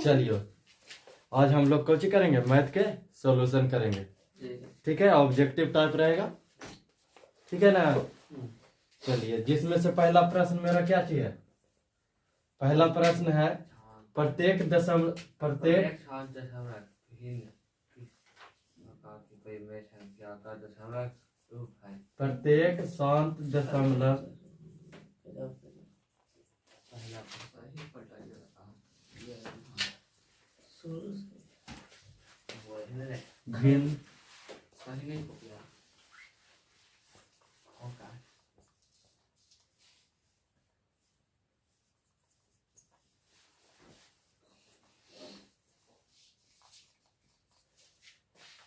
चलिए आज हम लोग कोची करेंगे, मैथ के सॉल्यूशन करेंगे। ठीक है, ऑब्जेक्टिव टाइप रहेगा। ठीक है ना। चलिए, जिसमें से पहला प्रश्न मेरा क्या चीज है? पहला प्रश्न है प्रत्येक दशमलव प्रत्येक शांत दशमलव भिन्न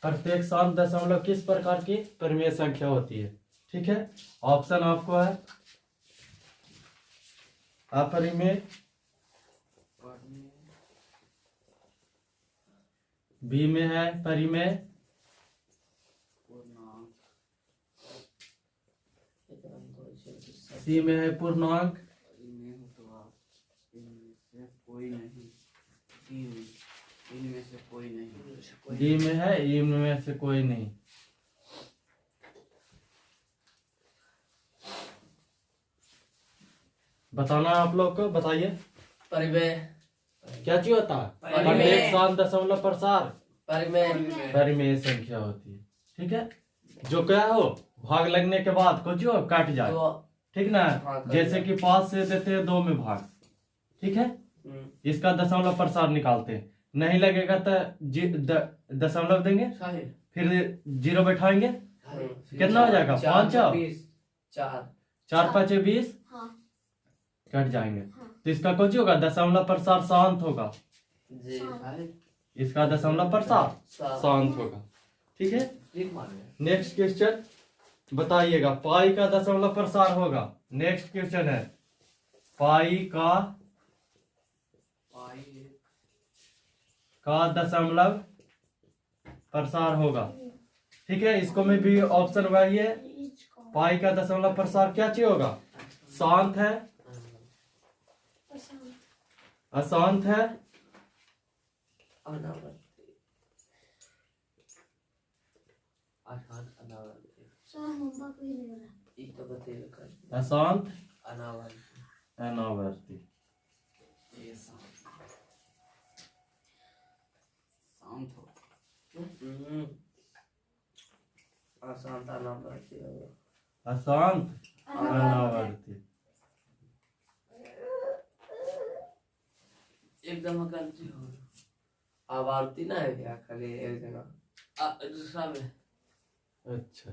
प्रत्येक शांत दशमलव किस प्रकार की परिमेय संख्या होती है? ठीक है, ऑप्शन आपको है अपरिमेय, बी में है परिमेय, सी में है पूर्णांक, डी में है इनमें से कोई नहीं। बताना है आप लोग को, बताइए। परिमेय क्या चीज होता है? प्रत्येक शांत दशमलव प्रसार परिमेय संख्या होती है। ठीक है, जो क्या हो भाग लगने के बाद कुछ हो काट जाए। ठीक ना, जैसे कि 5 से देते हैं 2 में भाग। ठीक है, इसका दशमलव प्रसार निकालते हैं। नहीं लगेगा तो दशमलव देंगे, फिर 0 बैठाएंगे, कितना हो जाएगा? 5 4 5 20 कट जाएंगे। तो इसका कुछ होगा दशमलव प्रसार शांत होगा। इसका दशमलव प्रसार शांत होगा। ठीक है, नेक्स्ट क्वेश्चन बताइएगा। पाई का दशमलव प्रसार होगा। नेक्स्ट क्वेश्चन है पाई का दशमलव प्रसार होगा। ठीक है, इसको में भी ऑप्शन वही है। पाई का दशमलव प्रसार क्या चाहिए होगा? शांत है, अशांत है, अशांत, अनावर्ती। अशांत अनावर्ती अशांत अनावर्ती। एकदम गलती हो आवर्ती ना है क्या? खाली एक जगह दूसरा में। अच्छा,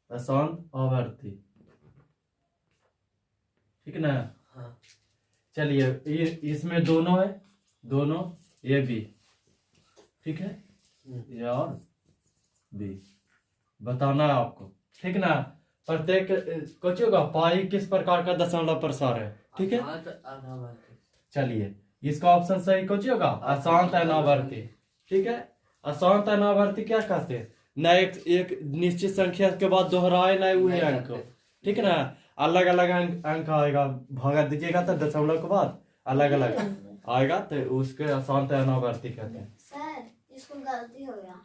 अशांत आवर्ती। ठीक ना। हाँ। चलिए, इसमें दोनों है, दोनों ए बी। ठीक है, ए और बी बताना है आपको। ठीक ना। प्रत्येक कुछ होगा पाई किस प्रकार का दशमलव प्रसार है। ठीक है, चलिए इसका ऑप्शन सही कुछ होगा अशांत अनावर्ती। ठीक है, अशांत अनावर्ती क्या कहते हैं? न एक निश्चित संख्या के बाद दोहराए न वही अंक। ठीक है ना, अलग अलग अंक आएगा, भागा दीजिएगा तो दशमलव के बाद अलग अलग आएगा, तो उसके अशांत अनावर्ती कहते हैं। सर इसको गलती हो गया।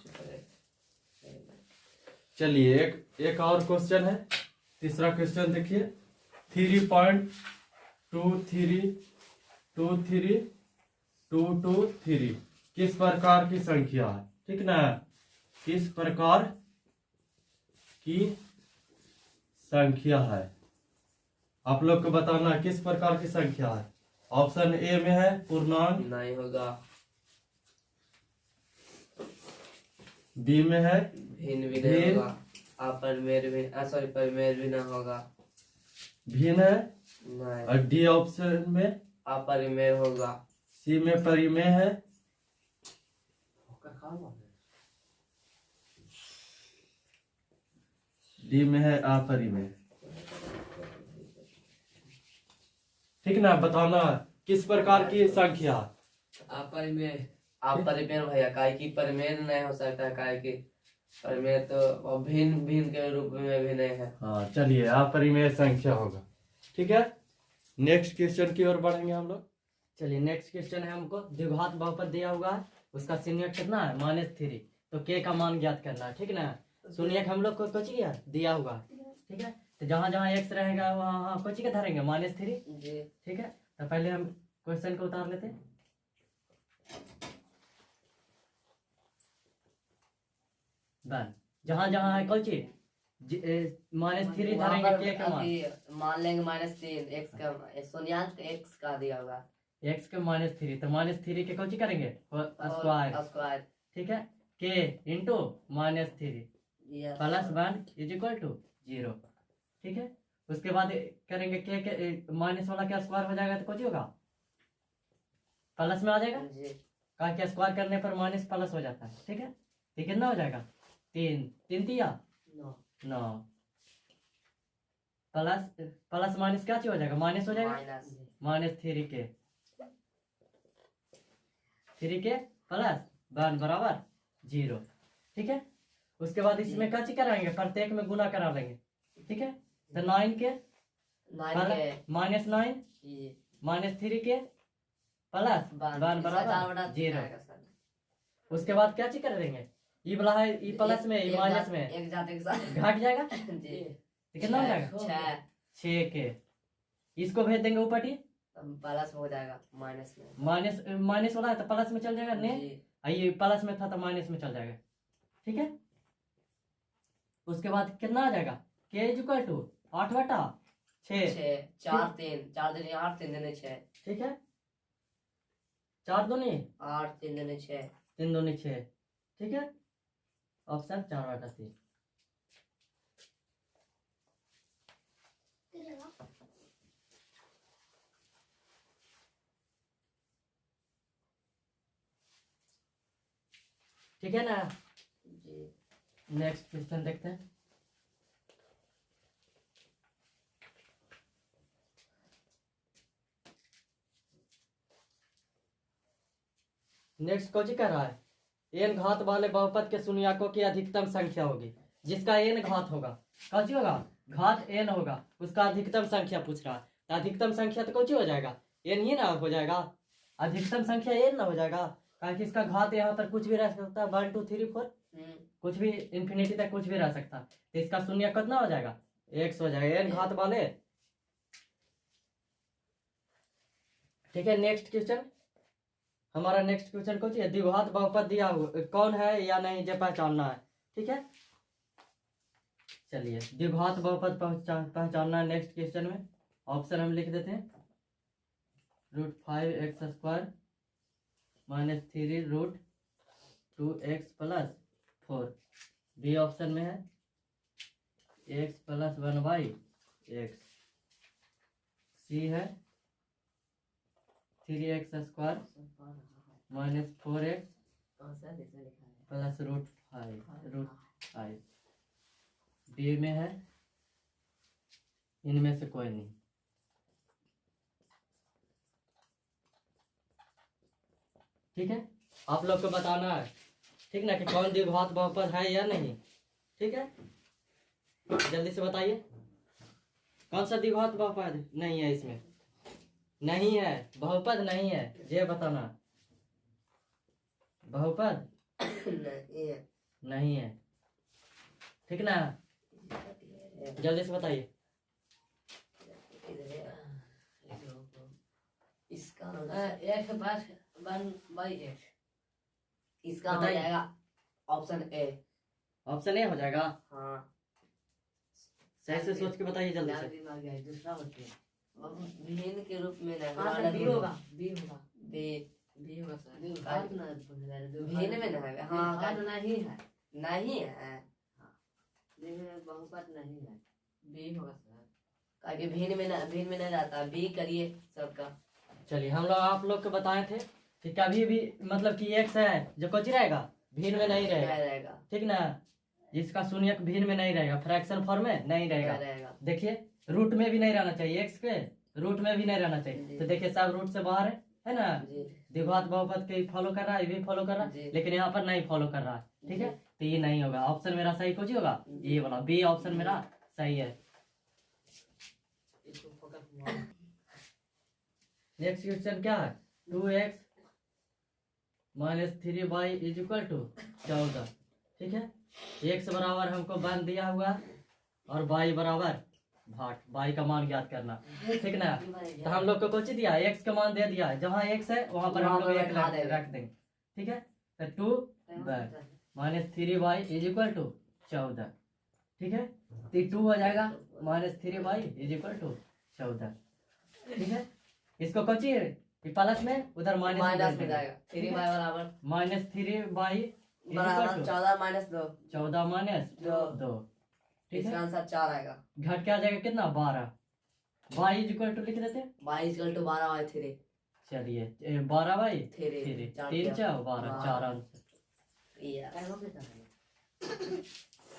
चलिए एक और क्वेश्चन है। तीसरा क्वेश्चन देखिए 3.23223 किस प्रकार की संख्या है? ठीक ना, किस प्रकार की संख्या है? आप लोग को बताना है किस प्रकार की संख्या है। ऑप्शन ए में है पूर्णांक, नहीं होगा। बी में है भिन्न भी नहीं होगा। अपरिमेय भी परिमेय भी ना होगा। भिन्न है नहीं। और डी ऑप्शन में अपरिमेय होगा। सी में परिमेय है, डी में है अपरिमेय। ठीक ना, बताना किस प्रकार की संख्या। अपरिमेय भैया, काय की परिमेय नहीं हो सकता। काय की परिमेय तो भिन्न भिन्न के रूप में भी नहीं है। हाँ, चलिए अपरिमेय संख्या होगा। ठीक है, नेक्स्ट क्वेश्चन की ओर बढ़ेंगे हम लोग। चलिए नेक्स्ट क्वेश्चन है हमको द्विघात बहुपद दिया हुआ है, उसका शून्यक कितना है -3, तो के का मान ज्ञात करना है, ठीक ना। शून्यक हम लोग को कुछ दिया हुआ है, ठीक है। तो जहाँ जहाँ एक्स रहेगा वहाँ कुछ का धरेंगे -3, जी ठीक है। तो पहले हम क्वेश्चन को उतार लेते हैं। बन जहाँ जहाँ है कौन चीज -3 वहाँ धरेंगे पर के का मान, अभी मान लेंगे -3 एक्स का शून्यांक एक्स का दिया होगा एक्स के -3, तो -3 के कौन करेंगे स्क्वायर, स्क्वायर ठीक है। K into -3 plus 1 is equal to 0, ठीक है। उसके बाद करेंगे के माइनस वाला क्या स्क्वायर हो जाएगा तो कुछ होगा प्लस में आ जाएगा, जी का क्या स्क्वायर करने पर माइनस प्लस हो जाता है, ठीक है। तो कितना हो जाएगा 3 दिया 9 प्लस माइनस क्या चीज हो जाएगा माइनस हो जाएगा, माइनस -3 के प्लस 1 बराबर 0, ठीक है। उसके बाद इसमें क्या चीज कराएंगे प्रत्येक में गुना करा लेंगे, ठीक है। तो 9 के -9 जी -3 के प्लस 1 बराबर 0। उसके बाद क्या चीज कर देंगे ई वाला है ई प्लस में ई माइनस में एक जाते के साथ घट जाएगा, जी तो कितना हो जाएगा 6 6 के। इसको भेज देंगे ऊपर ही प्लस हो जाएगा माइनस में माइनस वाला है तो प्लस में चल जाएगा ने, जी ये प्लस में था तो माइनस में चल जाएगा, ठीक है। उसके बाद कितना आ जाएगा के इज इक्वल टू 8/6, 4 3 8 3 दूनी 6 ठीक है। 4 दूनी 8 3 दूनी 6 3 दूनी 6, ठीक है। ऑप्शन 4/3। ठीक है ना। जी नेक्स्ट क्वेश्चन देखते हैं। नेक्स्ट कौन कर रहा है एन घात वाले बहुपद के शून्यकों की अधिकतम संख्या होगी, जिसका एन घात होगा कौन होगा घात एन होगा, उसका अधिकतम संख्या पूछ रहा है। तो अधिकतम संख्या तो कौन हो जाएगा एन ही ना हो जाएगा, अधिकतम संख्या एन ना हो जाएगा, कारण इसका घात यहाँ पर कुछ भी रह सकता है 1 2 3 4 कुछ भी इंफिनिटी तक कुछ भी रह सकता है। तो इसका शून्य कितना हो जाएगा x हो जाएगा एन घात वाले, ठीक है। नेक्स्ट क्वेश्चन हमारा नेक्स्ट क्वेश्चन कौन है द्विघात बहुपद दिया हुआ कौन है या नहीं जो पहचानना है, ठीक है। चलिए द्विघात बहुपद पहचानना है नेक्स्ट क्वेश्चन में। ऑप्शन हम लिख देते हैं √5x² -3 √2x + 4। बी ऑप्शन में है x + 1/x। सी है 3x² -4x + √5। डी में है इनमें से कोई नहीं, ठीक है। आप लोग को बताना है ठीक ना कि कौन द्विघात बहुपद है या नहीं, ठीक है। जल्दी से बताइए कौन सा द्विघात बहुपद नहीं है, इसमें नहीं है बहुपद नहीं है, ये बताना बहुपद नहीं है, ठीक ना। जल्दी से बताइए इसका एक बार 1/x इसका हो बताइए। जाएगा ऑप्शन ए। ऑप्शन ए हो जाएगा, हाँ सही से सोच के बताइए जल्दी से। दूसरा होती है भिन्न के रूप में बी होगा बी होगा बी बी होगा सर भिन्न में ना है हाँ नहीं है नहीं है बहुपद नहीं है बी होगा सर ताकि भिन्न में नहीं रहता बी करिए सबका। चलिए हम लोग आप लोग को बताए थे कि कभी भी मतलब कि एक्स है जो कुछ रहेगा भिन्न में नहीं रहेगा, रहेगा ठीक ना। जिसका शून्यक भिन्न में नहीं रहेगा फ्रैक्शन फॉर्म में नहीं रहेगा। रहेगा देखिए रूट में भी नहीं रहना चाहिए, एक्स के रूट में भी नहीं रहना चाहिए। तो देखिए सब रूट से बाहर है ना। जी द्विघात बहुपद के फॉलो कर रहा है, ये भी फॉलो कर रहा है, जी। लेकिन यहाँ पर नहीं फॉलो कर रहा है, ठीक है। तो ये नहीं होगा, ऑप्शन मेरा सही कुछ होगा ये वाला बी ऑप्शन मेरा सही है। इसको फोकस हुआ नेक्स्ट क्वेश्चन क्या है? 2x minus 3y is equal to 14। ठीक है, x बराबर हमको वन दिया हुआ और y बराबर भाट, y का मान ज्ञात करना। ठीक ना, तो हम लोग को कुछ दिया, x का मान दे दिया है, जहाँ x है वहां पर हम लोग एक रख देंगे। ठीक है, तो 2 minus 3y is equal to 14। ठीक है, तो 2 हो जाएगा minus 3y is equal to 14। ठीक है, इसको कौची प्लस में उधर माइनस में जाएगा। 3y बराबर माइनस 3y बराबर 14 माइनस 2। 14 माइनस दो। 2। ठीक इसका है, आंसर 4 आएगा। घट के आ जाएगा कितना? 12। y इज इक्वल टू लिख देते हैं। y equal to 12/3। चलिए 12/3 3 3 4 12 4 आंसर।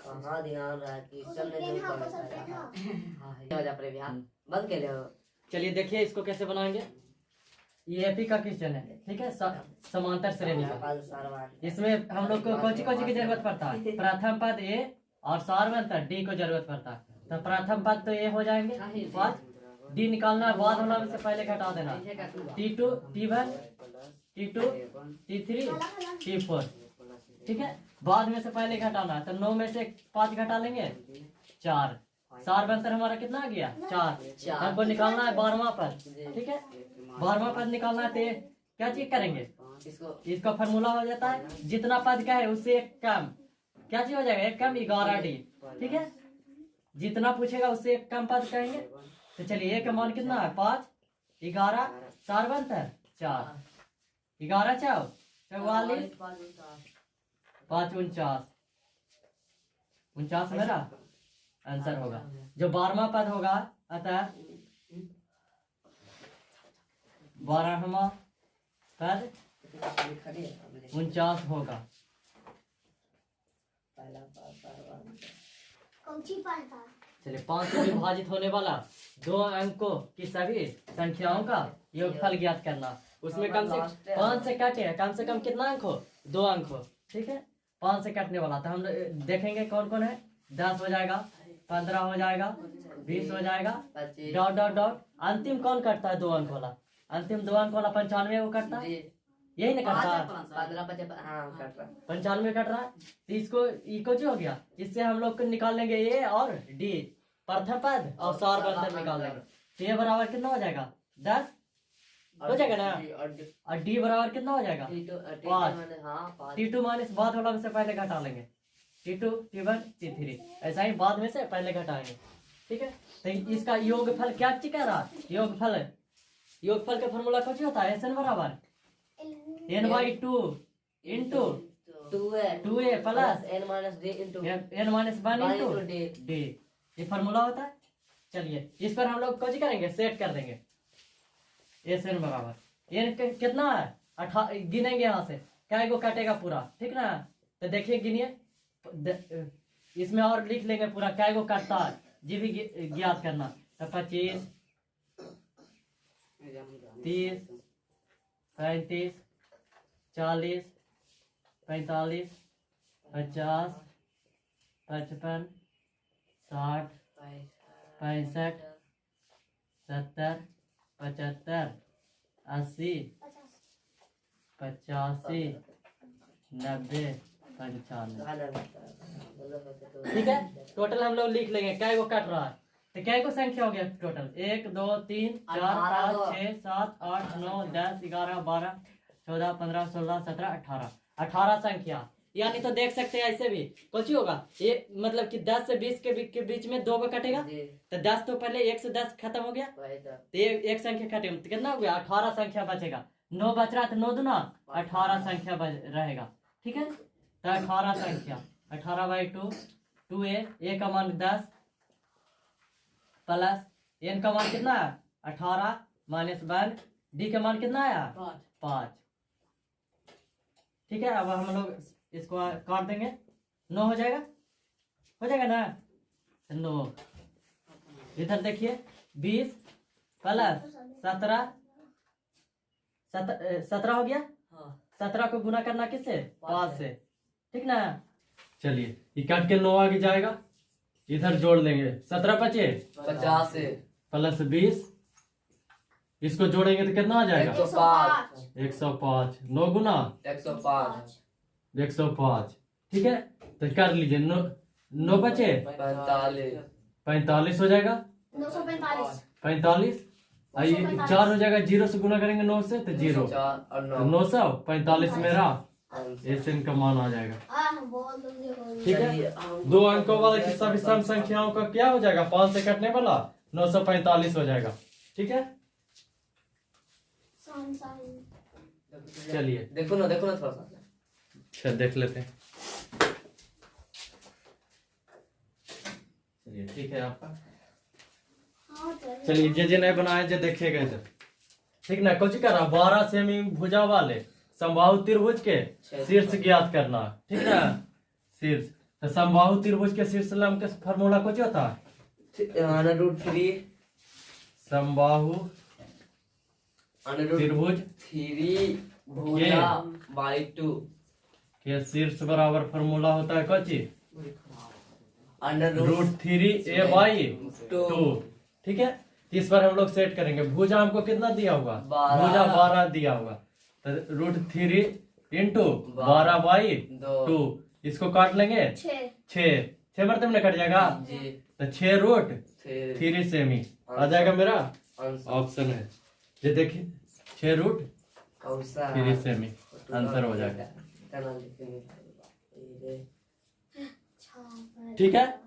कहाँ ध्यान रहा कि चलने लेकिन जो हाँ, कर हो सकता है ना। हो जा पर बिहार बंद कर लो। चलिए देखिए इसको कैसे बनाएंगे। ये एपी का क्वेश्चन है। ठीक है, समांतर श्रेणी का। इसमें हम लोग को कौची कौची की जरूरत पड़ता है? प्रथम पद ए और सार्वंतर डी को जरूरत पड़ता है। तो प्रथम पद तो ए हो जाएंगे, बाद डी निकालना है, बाद वाला में से पहले घटा देना। T2 T1 T2 T3 T4। ठीक है, बाद में से पहले घटाना है, तो 9 में से 5 घटा लेंगे 4। सार्वंतर हमारा कितना आ गया? 4। हमको निकालना है 12वां पद। ठीक है, 12वां पद निकालना है, तो क्या चीज करेंगे? इसका फॉर्मूला हो जाता है जितना पद का है उससे एक कम, क्या चीज हो जाएगा? एक कम 11D। ठीक है, जितना पूछेगा उससे एक कम पद कहेंगे। तो चलिए ए का मान कितना है? 5 11 सार्वंतर 4 11 4 44 5 49 49 मेरा आंसर होगा। जो 12वां पद होगा अतः 12वां पद 49 होगा। कौची पढ़ता? चलिए 5 से विभाजित होने वाला 2 अंकों की सभी संख्याओं का योगफल ज्ञात करना। उसमें कम से 5 से काटे, कम से कम कितना अंक हो? 2 अंक हो। ठीक है, 5 से कटने वाला तो हम देखेंगे कौन कौन है। 10 हो जाएगा, 15 हो जाएगा, 20 हो जाएगा, डॉट डॉट डॉट। अंतिम कौन कटता है? 2 अंक वाला। अंतिम 2 अंक वाला 95 वो कटता है, यही ना कटता है? 95 कट रहा है। तो इसको इको जो हो गया, इससे हम लोग को निकाल लेंगे ए और डी, प्रथम पद और सार्वंतर निकाल लेंगे। तो ए बराबर कितना हो जाएगा? 10 हो जाएगा ना, और डी बराबर कितना हो जाएगा? 5। T2 माइनस बाद वाला में से पहले घटा लेंगे। T2 T1 T3 ऐसा ही बाद में से पहले घटाएंगे। ठीक है, तो इसका योगफल क्या चीज कह रहा? योगफल का फॉर्मूला कुछ होता है SN बराबर n/2 into 2a plus n minus d into n-1 into d, ये फॉर्मूला होता है। चलिए इस पर हम लोग कुछ करेंगे, सेट कर देंगे। SN बराबर n कितना है? 18 गिनेंगे यहाँ से, क्या को काटेगा पूरा। ठीक ना, तो देखिए गिनिए, इसमें और लिख लेंगे पूरा क्या को काटता है, जी भी ज्ञात करना। तो 25 30 35 40 45 50 55 60 65 70 75 80 85 90 95। ठीक है, टोटल हम लोग लिख लेंगे क्या को कट रहा है। तो क्या को संख्या हो गया टोटल? 1 2 3 4 5 6 7 8 9 10 11 12 14 15 16 17 18 18 संख्या। यानी तो देख सकते हैं ऐसे भी कुछ होगा, ये मतलब कि 10 से 20 के बीच में 2 कटेगा। तो 10 तो पहले 1 से 10 खत्म हो गया, तो एक संख्या कटेगा, तो कितना हो गया? 18 संख्या बचेगा। 9 बच रहा तो 9 दूना 18 संख्या रहेगा। ठीक है, तो 18 संख्या 18/2 2a का मान 10 प्लस n का मान कितना है? 18 माइनस 1 d का मान कितना आया? 5। ठीक है, अब हम लोग इसको काट देंगे, 9 हो जाएगा ना? 9 इधर देखिए 20 प्लस 17 हो गया। 17 को गुना करना किससे? 5 से। ठीक ना, चलिए ये काट के 9 आगे जाएगा, इधर जोड़ लेंगे। 17 बचे 50 से प्लस 20 इसको जोड़ेंगे तो कितना आ जाएगा? 105 105। 9 गुना 105 105। ठीक है, तो कर लीजिए। 9 बचे 45 45 हो जाएगा। 945 45 आइए 4 हो जाएगा, 0 से गुना करेंगे 9 से तो 0, 4 और तो 9 945 मेरा ऐसे इनका मान आ जाएगा। बहुत जल्दी हो गई। ठीक है, 2 अंकों वाले की सभी सम संख्याओं का क्या हो जाएगा? 5 से कटने वाला 945 हो जाएगा। ठीक है, चलिए देखो ना थोड़ा सा। अच्छा देख लेते हैं। चलिए ठीक है आपका। हाँ, चलिए। चलिए जे नहीं बनाए जे देखेगा इधर। ठीक ना, कुछ करा 12 सेमी भुजा वाले समबाहु त्रिभुज के शीर्ष ज्ञात करना। ठीक ना, शीर्ष तो समबाहु त्रिभुज के शीर्ष लंब के फार्मूला कुछ होता है? √3 समबाहु त्रिभुज √3 भुजा बाई 2 के शीर्ष बराबर फार्मूला होता है कौची? √3a/2। ठीक है, इस पर हम लोग सेट करेंगे। भुजा हमको कितना दिया हुआ? 12। भुजा 12 दिया हुआ, तो √3 इंटू 12/2। इसको काट लेंगे 6 मरतब में कट जाएगा, जी तो 6√3 सेमी आ जाएगा मेरा ऑप्शन है। ये देखिए 6√3 कौन सा सेमी आंसर हो जाएगा। ठीक है,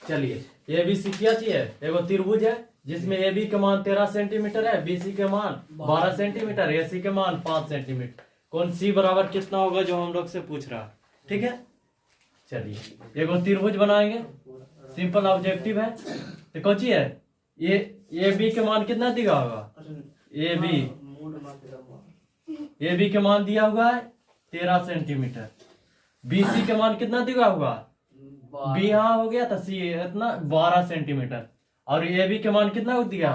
चलिए ए बी सी क्या चाहिए? एगो त्रिभुज है जिसमें ए बी के मान 13 सेंटीमीटर है, बी सी के मान 12 सेंटीमीटर, ए सी के मान 5 सेंटीमीटर। कौन सी बराबर कितना होगा जो हम लोग से पूछ रहा है। ठीक है, चलिए एगो त्रिभुज बनाएंगे, सिंपल ऑब्जेक्टिव है। तो कौची है? ए बी के मान कितना दिया होगा? ए बी के मान दिया हुआ है 13 सेंटीमीटर। बी सी के मान कितना दिया हुआ? बी हाँ हो गया, तो सी इतना 12 सेंटीमीटर। और ए बी के मान कितना दिया?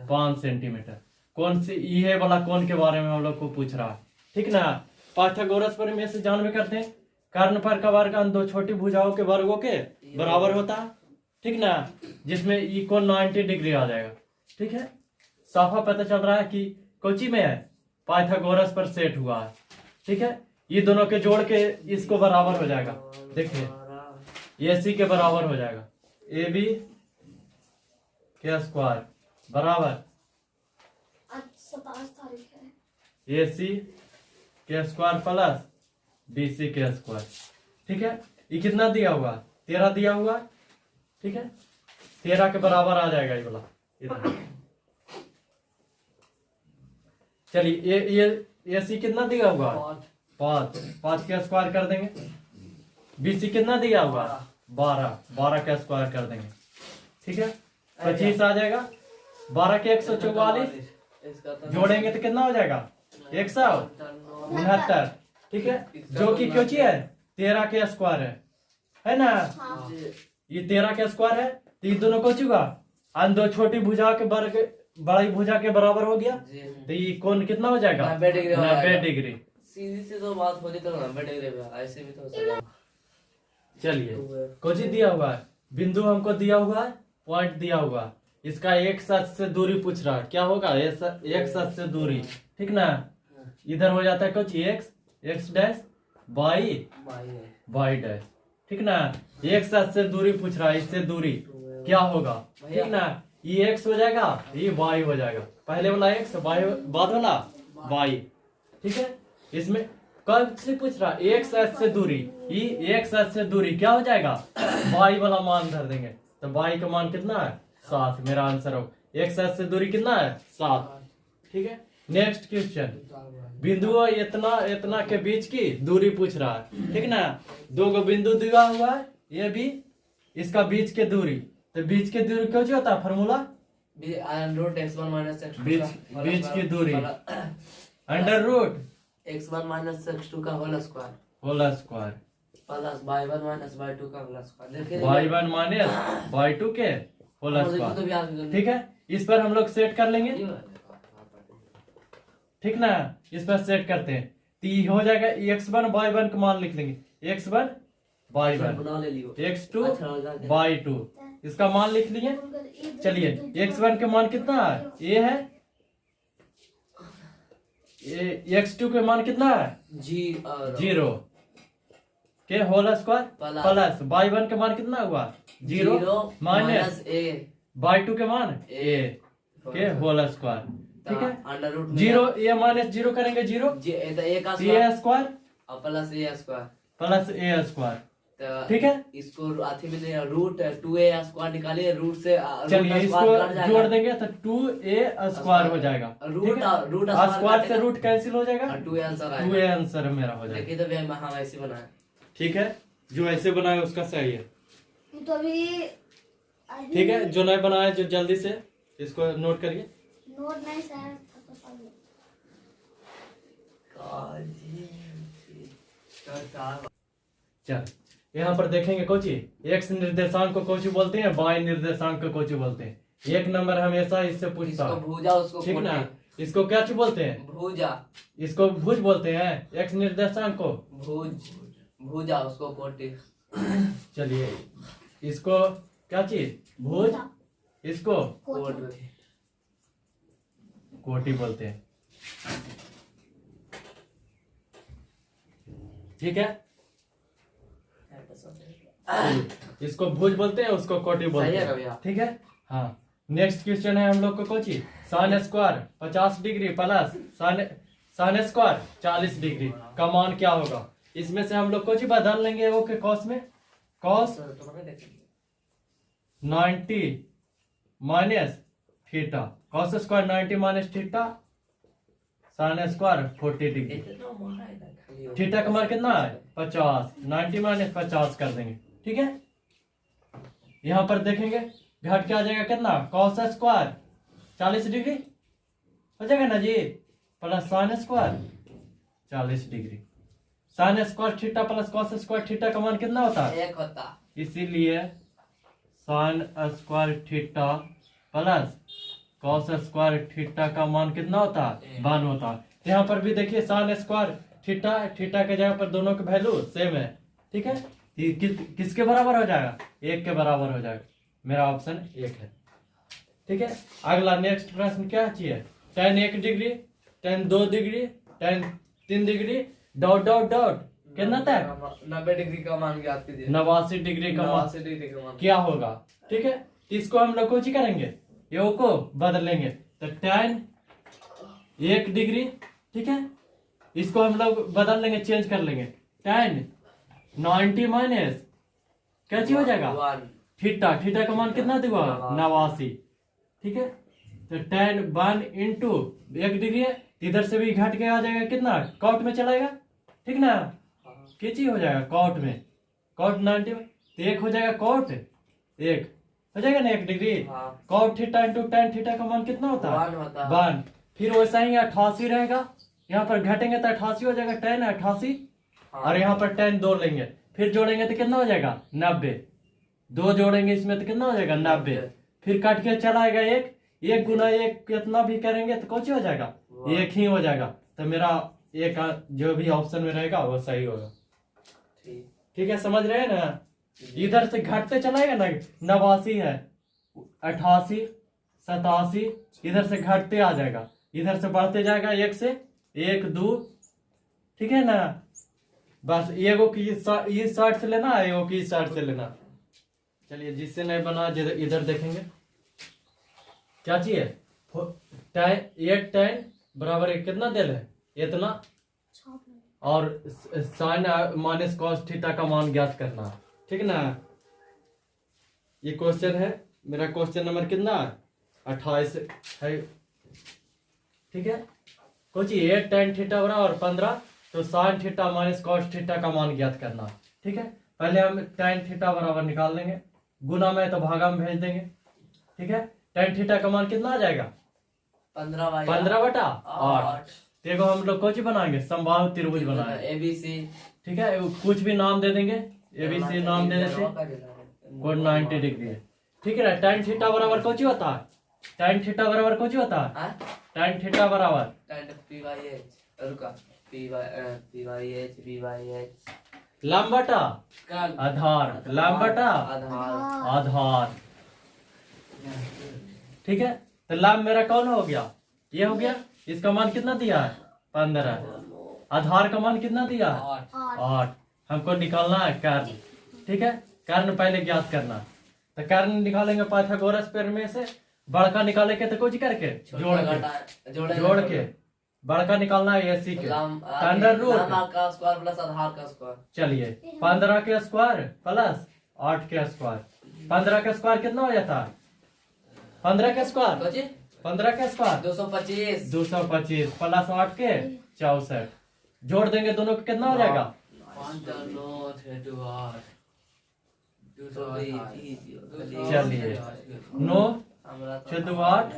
5 सेंटीमीटर। कौन से ये वाला कौन के बारे में हम लोग को पूछ रहा है। ठीक ना, पाइथागोरस प्रमेय से जान में करते हैं। कर्ण पर का वर्ग दो छोटी भुजाओं के वर्गों के बराबर होता है। ठीक ना, जिसमें ई कोण 90 डिग्री आ जाएगा। ठीक है, साफा पता चल रहा है कि कोची में है, पाइथागोरस पर सेट हुआ है। ठीक है, ये दोनों के जोड़ के इसको बराबर हो जाएगा। देखिए ए सी के बराबर हो जाएगा, ए बी के स्क्वायर बराबर 27 तारीख है। ए सी के स्क्वायर प्लस बी सी के स्क्वायर। ठीक है, ये कितना दिया हुआ? 13 दिया हुआ। ठीक है, 13 के बराबर आ जाएगा ये वाला इधर। चलिए ये सी कितना दिया हुआ? 5 के स्क्वायर कर देंगे। बी सी कितना दिया हुआ? 12 का स्क्वायर कर देंगे। ठीक है, 25 आ जाएगा। 12 के 144 जोड़ेंगे तो कितना हो जाएगा? 169। ठीक है, जो कि क्यों है 13 के स्क्वायर है ना। हाँ। ये 13 के स्क्वायर है, तो ये दोनों को चुका और दो छोटी भुजा के वर्ग बड़ी भुजा के बराबर हो गया। तो ये कोण कितना हो जाएगा? 90 डिग्री। सीधी सी तो बात हो तो 90 डिग्री पे, ऐसे भी तो हो सकता है। चलिए कुछ दिया हुआ है, बिंदु हमको दिया हुआ है, पॉइंट दिया हुआ है। इसका एक सच से दूरी पूछ रहा है, क्या होगा? एक सच से दूरी। ठीक ना, इधर हो जाता है कुछ एक्स डैश वाई डैश। ठीक ना, एक सच से दूरी पूछ रहा है, इससे दूरी क्या होगा? ठीक ना, ये एक्स हो जाएगा, ये वाई हो जाएगा। पहले वाला एक्स, वाई बाद वाला वाई। ठीक है, इसमें कब से पूछ रहा? एक सच से दूरी, ये एक सच से दूरी क्या हो जाएगा? वाई वाला मान धर देंगे, तो वाई का मान कितना है? 7। मेरा आंसर हो, एक सच से दूरी कितना है? 7। ठीक है, नेक्स्ट क्वेश्चन, बिंदु इतना के बीच की दूरी पूछ रहा है। ठीक ना, दो गो बिंदु दिया हुआ है, ये भी इसका बीच के दूरी। तो बीच के दूरी क्यों होता है? फार्मूला बीच की दूरी अंडर रूट x1 - x2 का whole square whole square plus y1 - y2 का होल स्क्वायर। देखिए y1 - y2 के होल स्क्वायर। ठीक है, इस पर हम लोग सेट कर लेंगे। ठीक ना, इस पर सेट करते हैं तो ये हो जाएगा x1 y1 का मान लिख लेंगे, x1 y1 x2 y2 इसका मान लिख लिए। चलिए x1 के मान कितना है, ए है, x2 के मान कितना है, जीरो के होल स्क्वायर प्लस y1 के मान कितना हुआ, जीरो माइनस y2 के मान ए के होल स्क्वायर, ठीक है। अंडर रूट जीरो ए माइनस जीरो करेंगे, जीरो ए का ए स्क्वायर प्लस ए स्क्वायर, प्लस ए स्क्वायर, तो ठीक है। इसको अथी में दे रूट 2a स्क्वायर निकालिए, रूट से चलिए इसको जोड़ देंगे तो 2a स्क्वायर हो जाएगा, रूट रूट स्क्वायर से रूट कैंसिल हो जाएगा, 2a आंसर आएगा। 2a आंसर मेरा हो जाएगा, देखिए तो भैया हम ऐसे बनाए, ठीक है। जो ऐसे बनाया उसका सही है, तो अभी ठीक है। जो नहीं बनाया जो जल्दी से इसको नोट करिए। नोट नहीं सर, तो सब चल यहाँ पर देखेंगे कोची, एक्स निर्देशांक को कोची बोलते हैं, वाई निर्देशांक को कोची बोलते हैं। एक नंबर हमेशा इससे पूछता इसको है, भुजा उसको ठीक ना। कोटि। इसको क्या चीज बोलते हैं, भुजा, इसको भुज बोलते हैं, एक्स निर्देशांक को। भुजा उसको कोटि। चलिए इसको क्या चीज, भुज, इसको कोटि। कोटि बोलते हैं, ठीक है। इसको भुज बोलते हैं, उसको कोटि बोलते सही है हैं, भैया। ठीक है। हाँ नेक्स्ट क्वेश्चन है हम लोग को Kochi, sine square 50 degree plus sine square 40 degree का मान क्या होगा। इसमें से हम लोग कोची बदल लेंगे वो के कॉस में, cos 90 minus theta, cos square 90 minus theta, sign square 40 degree. Theta का मान कितना है, 50, 90 माइनस 50 कर देंगे, ठीक है। यहाँ पर देखेंगे घट क्या आ जाएगा, कितना, कॉस स्क्वायर 40 डिग्री हो जाएगा ना जी, plus sine square 40 degree. Sine square theta plus cos square theta का मान कितना होता है, एक होता। इसीलिए sine square theta plus cos square theta का मान कितना होता है, 1 होता है। यहाँ पर भी देखिए साइन स्क्वायर थीटा, थीटा के जगह पर दोनों के वैल्यू सेम है, ठीक है। किसके बराबर हो जाएगा, 1 के बराबर हो जाएगा, मेरा ऑप्शन 1 है, ठीक है। अगला नेक्स्ट प्रश्न क्या चाहिए, tan 1 degree, tan 2 degree, tan 3 degree, dot dot dot कितना तक 90 डिग्री का मान ज्ञात कीजिए। 89 डिग्री का मान 89 डिग्री का मान क्या होगा, ठीक है। इसको हम लोग कुछ करेंगे, ये को बदलेंगे तो tan 1 डिग्री, ठीक है। इसको हम लोग बदल लेंगे, चेंज कर लेंगे, tan 90 माइनस क्या चीज हो जाएगा, 1 थीटा, थीटा का मान कितना देगा, 89, ठीक है। तो tan 1 इंटू 1 डिग्री है, इधर से भी घट के आ जाएगा, कितना कॉट में चलाएगा, ठीक ना, क्या चीज हो जाएगा कॉट में, कॉट 90 में, तो 1 हो जाएगा कॉट 1 हो जाएगा ना 1 degree. Cot theta into tan theta का मान कितना होता है, 1 होता है। 1। फिर वैसा ही 88 रहेगा, यहाँ पर घटेंगे तो 88 हो जाएगा, tan 88, और यहाँ पर tan 2 लेंगे, फिर जोड़ेंगे तो कितना हो जाएगा, 90, 2 जोड़ेंगे इसमें तो कितना हो जाएगा, 90। फिर कट के चलाएगा 1 गुना 1 कितना भी करेंगे तो कुछ हो जाएगा, 1 ही हो जाएगा। तो मेरा एक जो भी ऑप्शन में रहेगा वो सही होगा, ठीक है। समझ रहे हैं ना, इधर से घटते चलाएगा ना, 89 है, 88, 87, इधर से घटते आ जाएगा, इधर से बढ़ते जाएगा 1 से 1 2, ठीक है ना। बस एगो की इस साइड से लेना है, एगो की इस साइड से लेना। चलिए जिससे नहीं बना इधर देखेंगे क्या चाहिए, tan 8 बराबर कितना दे रहे, इतना, और साइन माइनस कॉस थीटा का मान ज्ञात करना, ठीक ना। ये क्वेश्चन है मेरा, क्वेश्चन नंबर कितना 28 है, ठीक है। कुछ 8 tan थीटा बराबर 15, तो sine theta minus cos theta का मान ज्ञात करना, ठीक है। पहले हम tan थीटा बराबर निकाल लेंगे, गुना में तो भागा में भेज देंगे, ठीक है। tan थीटा का मान कितना आ जाएगा, 15/8। देखो हम लोग कुछ बनाएंगे, समबाहु त्रिभुज बनाएंगे, ABC, ठीक है। कुछ भी नाम दे देंगे, ABC नाम दे देते, कोण 90 डिग्री है, ठीक है ना। tan थीटा बराबर कुछ होता है, tan थीटा बराबर कुछ होता है, tan थीटा बराबर tan PYH, रुका, PYH लंब बटा काल आधार, लंब बटा आधार, आधार, ठीक है, तो लाभ मेरा कौन हो गया, ये हो गया। इसका मान कितना दिया है 15। आधार का मान कितना दिया है 8। हमको निकालना है कर्ण, ठीक है। कर्ण पहले ज्ञात करना, तो कर्ण निकालेंगे पाइथागोरस प्रमेय से। बड़का निकालेंगे तो कुछ करके जोड़ के बड़का निकालना है AC के अंडर रूट का स्क्वायर प्लस आधार का स्क्वायर। चलिए 15 के स्क्वायर प्लस 8 के स्क्वायर। 15 का स्क्वायर कितना हो जाता है 15 के स्क्वायर 15 के स्क्वायर 225 225 प्लस 8 के 64। जोड़ देंगे दोनों को कितना हो जाएगा 289 चलिए 9 6 2 8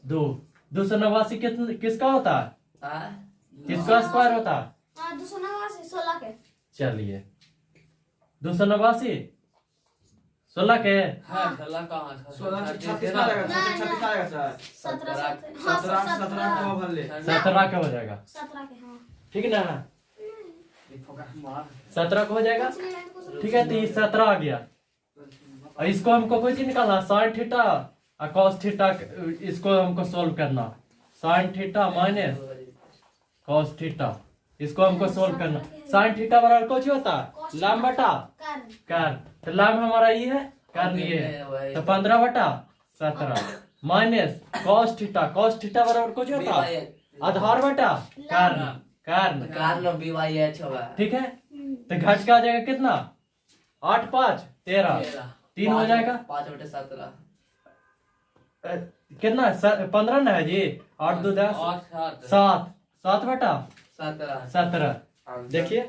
2 289 किसका होता है, किसका स्क्वायर होता है। हाँ 289 16 के। चलिए 289 16 के 17 के हो जाएगा, 17 के। हाँ ठीक ना 17 का हो जाएगा, ठीक है। तो ये 17 आ गया। और इसको हमको कोई चीज निकालना साइन थीटा और कॉस थीटा, इसको हमको सोल्व करना। Sine theta minus cos theta, इसको हमको सोल्व करना। साइन थीटा बराबर कुछ होता है लाम बटा कर्ण। तो लाम हमारा ये है, कर्ण ये है, तो 15/17 minus cos theta. Cos theta बराबर कुछ होता है आधार बटा कर्ण। कर्ण कारण BYH होगा। ठीक है, तो घट का आ जाएगा कितना 8 5 13 3 हो जाएगा 5/17 कितना 15 ना है जी। 8 2 10 7 7/17। देखिए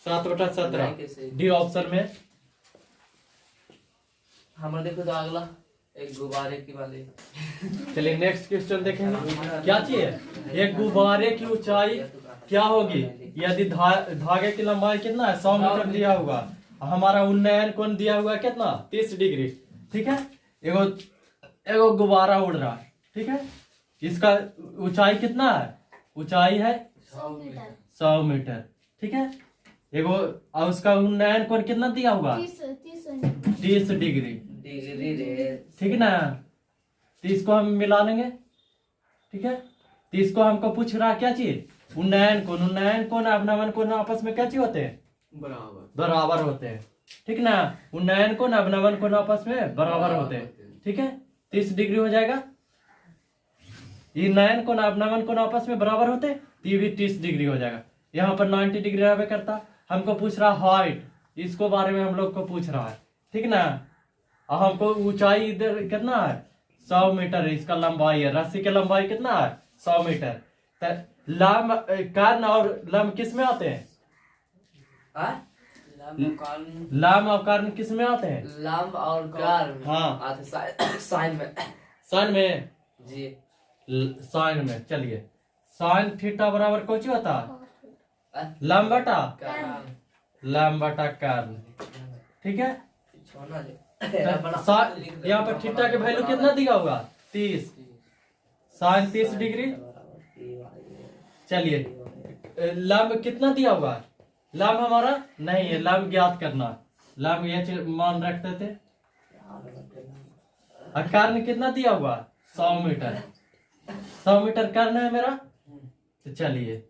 7/17 डी ऑप्शन में। हमारे देखो तो अगला एक गुब्बारे की वाली। चलिए नेक्स्ट क्वेश्चन देखेंगे। क्या चाहिए, एक गुब्बारे की ऊंचाई क्या होगी यदि धागे की लंबाई कितना है 100 मीटर दिया हुआ। हमारा उन्नयन कोण दिया हुआ है कितना 30 डिग्री। ठीक है, एगो गुब्बारा उड़ रहा है, ठीक है। इसका ऊंचाई कितना है, ऊंचाई है 100 मीटर, ठीक है। एगो और उसका उन्नयन कोण कितना दिया हुआ 30 डिग्री, ठीक ना। तो इसको हम मिला लेंगे, ठीक है। तो इसको हमको पूछ रहा क्या चीज उन्नयन कोण अवनमन कोण आपस में क्या चीज होते हैं बराबर होते हैं, ठीक ना। उन्नयन कोण अवनमन कोण आपस में बराबर होते हैं, ठीक है। 30 डिग्री हो जाएगा। ये नयन कोण अवनमन कोण आपस में बराबर होते हैं, तो ये भी 30 डिग्री हो जाएगा। यहाँ पर 90 डिग्री रहबे करता। हमको पूछ रहा हाइट, इसको बारे में हम लोग को पूछ रहा है, ठीक ना। और हमको ऊंचाई इधर कितना है 100 मीटर है, इसका लंबाई है, रस्सी की लंबाई कितना है 100 मीटर। लंब कर्ण और लंब किस में आते हैं, लंब और कर्ण किस में आते हैं, लंब और कर्ण हाँ आते साइन में। साइन में जी साइन में। चलिए साइन थीटा बराबर कौन होता है लंब बटा कर्ण, ठीक है। यहाँ पर थीटा के वैल्यू कितना दिया होगा 30, साइन 30 डिग्री। चलिए लंब कितना दिया हुआ, लंब हमारा नहीं है, लंब ज्ञात करना। लंब ये मान रखते थे। और कर्ण कितना दिया हुआ 100 मीटर, 100 मीटर कर्ण है मेरा। तो चलिए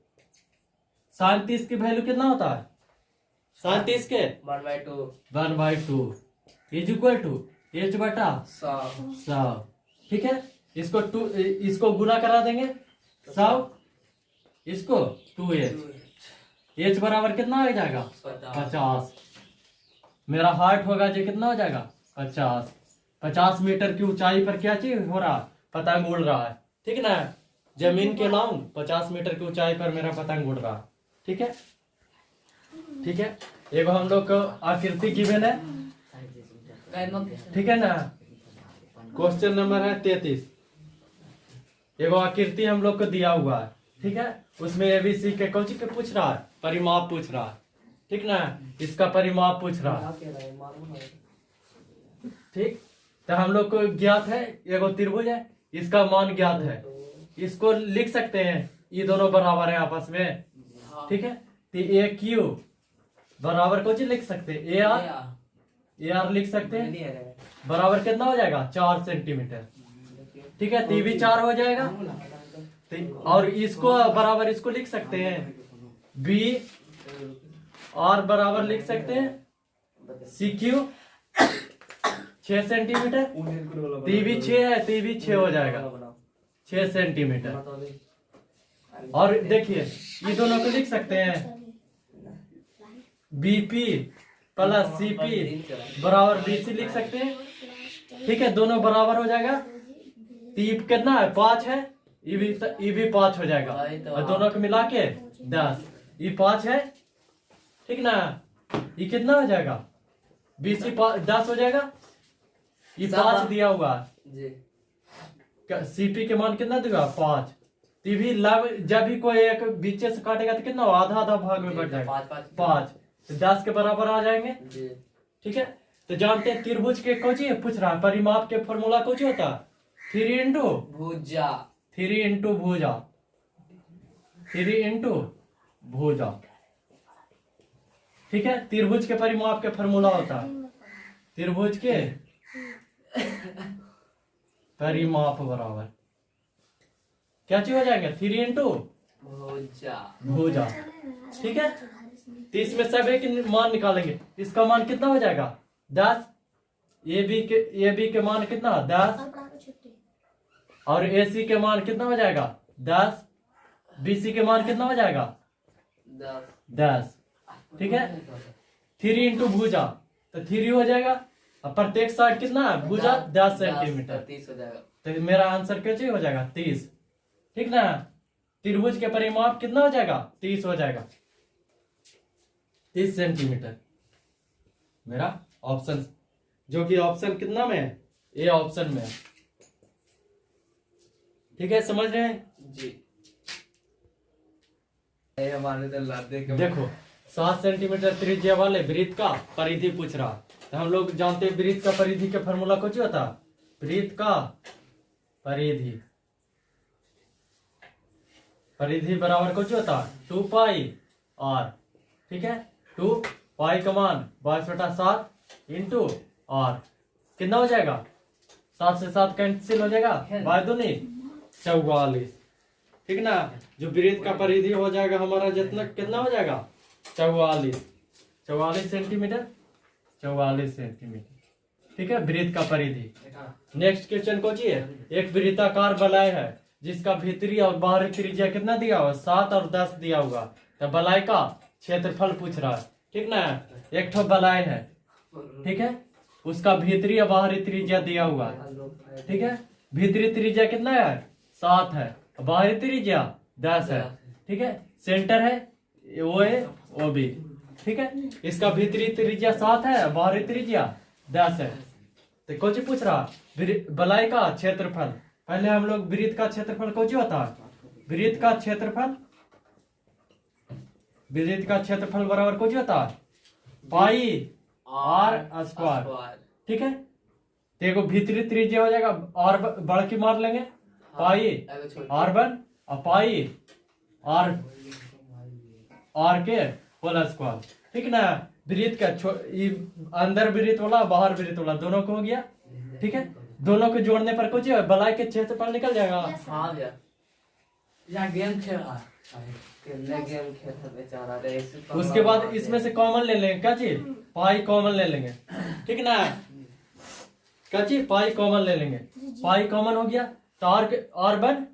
साइन 30 की वैल्यू कितना होता है, साइन 30 के 1/2 इज इक्वल टू h बटा 100, ठीक है। इसको गुना करा देंगे 100, इसको 2h, h बराबर कितना हो जाएगा 50। मेरा हाइट होगा जो कितना हो जाएगा 50 मीटर की ऊंचाई पर क्या चीज हो रहा, पतंग उड़ रहा है, ठीक ना। जमीन के लाउंड 50 मीटर की ऊंचाई पर मेरा पतंग उड़ रहा है, ठीक है। ठीक है, एगो हम लोग को आकृति गिवन है, ठीक है ना। क्वेश्चन नंबर है 33। एगो आकृति हम लोग को दिया हुआ है, ठीक है। उसमें ABC के कौन सी के पूछ रहा है, परिमाप पूछ रहा है, ठीक ना। इसका परिमाप पूछ रहा है, ठीक। तो हम लोग को ज्ञात है एगो त्रिभुज है, इसका मान ज्ञात है। इसको लिख सकते हैं, ये दोनों बराबर है आपस में, ठीक है। तो AQ बराबर कौन सी लिख सकते हैं, AR लिख सकते हैं, बराबर कितना हो जाएगा 4 सेंटीमीटर। ठीक है, तो ये भी 4 हो जाएगा। और इसको बराबर इसको लिख सकते हैं बी और बराबर लिख सकते हैं सी क्यू 6 सेंटीमीटर। तो ये भी 6 है, तो ये भी 6 हो जाएगा 6 सेंटीमीटर। और देखिए ये दोनों को लिख सकते हैं बीपी प्लस सीपी बराबर बीसी लिख सकते हैं। ठीक है, दोनों बराबर हो जाएगा। तीप कितना है 5 है, ये भी 5 हो जाएगा और दोनों को मिला के 10, ये 5 है। ठीक ना, ये कितना हो जाएगा बीसी 10 हो जाएगा। ये 5 दिया हुआ जी। सीपी के मान कितना देगा 5। तो भी लब जब भी कोई एक बीच से काटेगा तो कितना आधा आधा भाग में बढ़ जाएगा 5, तो 10 के बराबर आ जाएंगे जी। ठीक है, तो जानते हैं त्रिभुज के कोची पूछ रहा है परिमाप के फॉर्मूला कोची होता है 3 इंटू भुजा 3 इंटू भुजा 3 इंटू भुजा। ठीक है, त्रिभुज के परिमाप के फॉर्मूला होता है त्रिभुज के परिमाप बराबर क्या चीज हो जाएंगे 3 इंटू भुजा भुजा। ठीक है, तो इसमें सब एक मान निकालेंगे। इसका मान कितना हो जाएगा 10, ए बी के मान कितना 10 और AC के मान कितना हो जाएगा 10, BC के मान कितना हो जाएगा 10। ठीक है, 3 इंटू भुजा तो 3 हो जाएगा और प्रत्येक साइड कितना है भुजा 10 सेंटीमीटर। 30 हो जाएगा। तो मेरा आंसर कैसे हो जाएगा 30। ठीक ना, त्रिभुज के परिमाप कितना हो जाएगा 30 हो जाएगा 30 सेंटीमीटर। मेरा ऑप्शन जो कि ऑप्शन कितना में है ए ऑप्शन में है। ठीक है, समझ रहे हैं जी। ये हमारे तो लादे के देखो 7 सेंटीमीटर त्रिज्या वाले वृत्त का परिधि पूछ रहा। तो हम लोग जानते हैं वृत्त का परिधि का फॉर्मूला कुछ होता है वृत्त का परिधि बराबर कुछ होता है 2 पाई r। ठीक है, 2 पाई का मान 22/7 इंटू r कितना हो जाएगा 7 से 7 कैंसिल हो जाएगा 22 44। ठीक ना, जो वृत्त का परिधि हो जाएगा हमारा जितना कितना हो जाएगा 44 सेंटीमीटर 44 सेंटीमीटर। ठीक है, वृत्त का परिधि। नेक्स्ट क्वेश्चन को चाहिए एक वृत्ताकार वलय है जिसका भीतरी और बाहरी त्रिज्या कितना दिया हुआ 7 और 10 दिया हुआ। तो वलय का क्षेत्रफल पूछ रहा है। ठीक ना, एक ठो वलय है। ठीक है, उसका भीतरी और बाहरी त्रिज्या दिया हुआ है। ठीक है, भीतरी त्रिज्या कितना है 7 है, बाहरी त्रिज्या 10 है। ठीक है, सेंटर है ओ ए ओ बी। ठीक है, इसका भीतरी त्रिज्या 7 है, बाहरी त्रिज्या 10 है। तो कुछ पूछ रहा वलय का क्षेत्रफल। पहले हम लोग वृत्त का क्षेत्रफल कुछ होता है वृत्त का क्षेत्रफल बराबर कुछ होता है पाई r स्क्वायर। ठीक है, तो एगो भीतरी त्रिज्या हो जाएगा और बढ़ की मार लेंगे पाई r1 और पाई r के होल स्क्वायर। ठीक ना, वृत्त का अंदर वृत्त वाला बाहर वृत्त वाला दोनों को हो गया। ठीक है, दोनों को जोड़ने पर कुछ वलय के क्षेत्रफल निकल जाएगा। हाँ भैया, यहाँ गेम खेल रहा है कितने गेम खेलता बेचारा रे। उसके बाद इसमें से कॉमन ले लेंगे क्या चीज पाई कॉमन ले लेंगे। ठीक ना, क्या चीज पाई कॉमन ले लेंगे। पाई कॉमन हो गया तो r1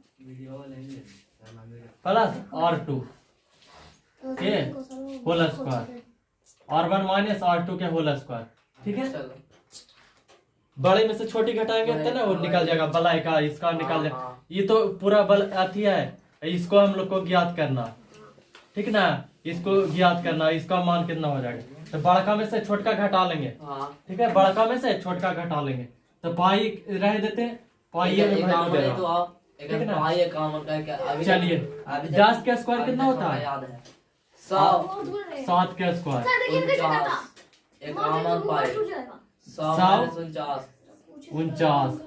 प्लस r2 के whole square r1 minus r2 के होल स्क्वायर। ठीक है, चलो बड़े में से छोटी घटाएंगे तो ना वो निकल जाएगा वलय का इसका निकल जाएगा। ये तो पूरा बल अथी है, इसको हम लोग को ज्ञात करना। ठीक ना, इसको ज्ञात करना इसका मान कितना हो जाएगा। तो बड़का में से छोटका घटा लेंगे। हाँ। ठीक है, बड़का में से छोटका घटा लेंगे तो पाई रह देते हैं पाई एक में काम वैल्यू है तो देगा। आप एक ठीक है ना? पाई एक काम का क्या अभी चलिए, अभी 10 का स्क्वायर कितना होता है याद है 100 7 का स्क्वायर 49 एक आमन पाई 100 49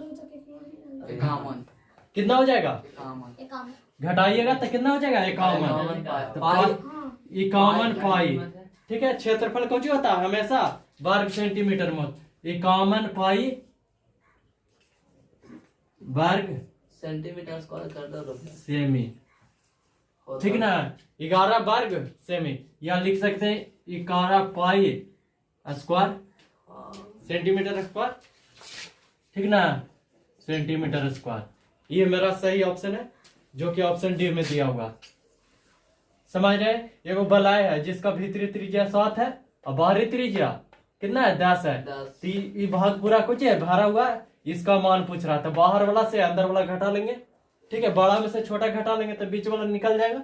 कामन कितना हो जाएगा कामन घटाइएगा तो कितना हो जाएगा 51 तो पाई 51 पाई। ठीक है, क्षेत्रफल कुछ होता है हमेशा वर्ग सेंटीमीटर में 51 पाई वर्ग सेंटीमीटर स्क्वायर कर दो लोग। सेमी, हो ठीक तो- ना। 11 वर्ग सेमी, या लिख सकते हैं 11 पाई स्क्वायर हाँ, सेंटीमीटर स्क्वायर, ठीक ना, सेंटीमीटर स्क्वायर। ये मेरा सही ऑप्शन है, जो कि ऑप्शन डी में दिया हुआ। समझ रहे? एगो बलय है जिसका भीतरी त्रिज्या 7 है और बाहरी त्रिज्या कितना है, 10 है। 10। ये भाग पूरा कुछ है भरा हुआ है, इसका मान पूछ रहा था। बाहर वाला से अंदर वाला घटा लेंगे, ठीक है, बड़ा में से छोटा घटा लेंगे तो बीच वाला निकल जाएगा।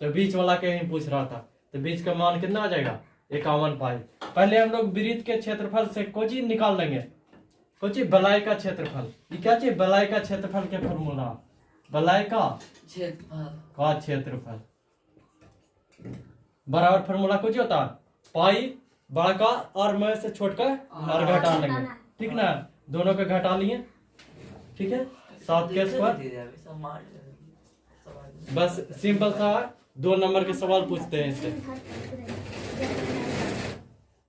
तो बीच वाला के ही पूछ रहा था, तो बीच का मान कितना आ जाएगा, 51 पाई। पहले हम लोग वृत्त के क्षेत्रफल से कोई चीज निकाल लेंगे, कोई चीज बलाई का क्षेत्रफल। ये क्या चीज, बलाई का क्षेत्रफल के फॉर्मूला, बलाई का क्षेत्रफल बराबर फॉर्मूला कुछ होता है, पाई बड़ा का और में से छोट का और घटा लेंगे, ठीक ना। दोनों का घटा लिए, ठीक है, 7 के स्क्वायर। सब मार दे। बस सिंपल सा 2 नंबर के सवाल पूछते हैं इससे।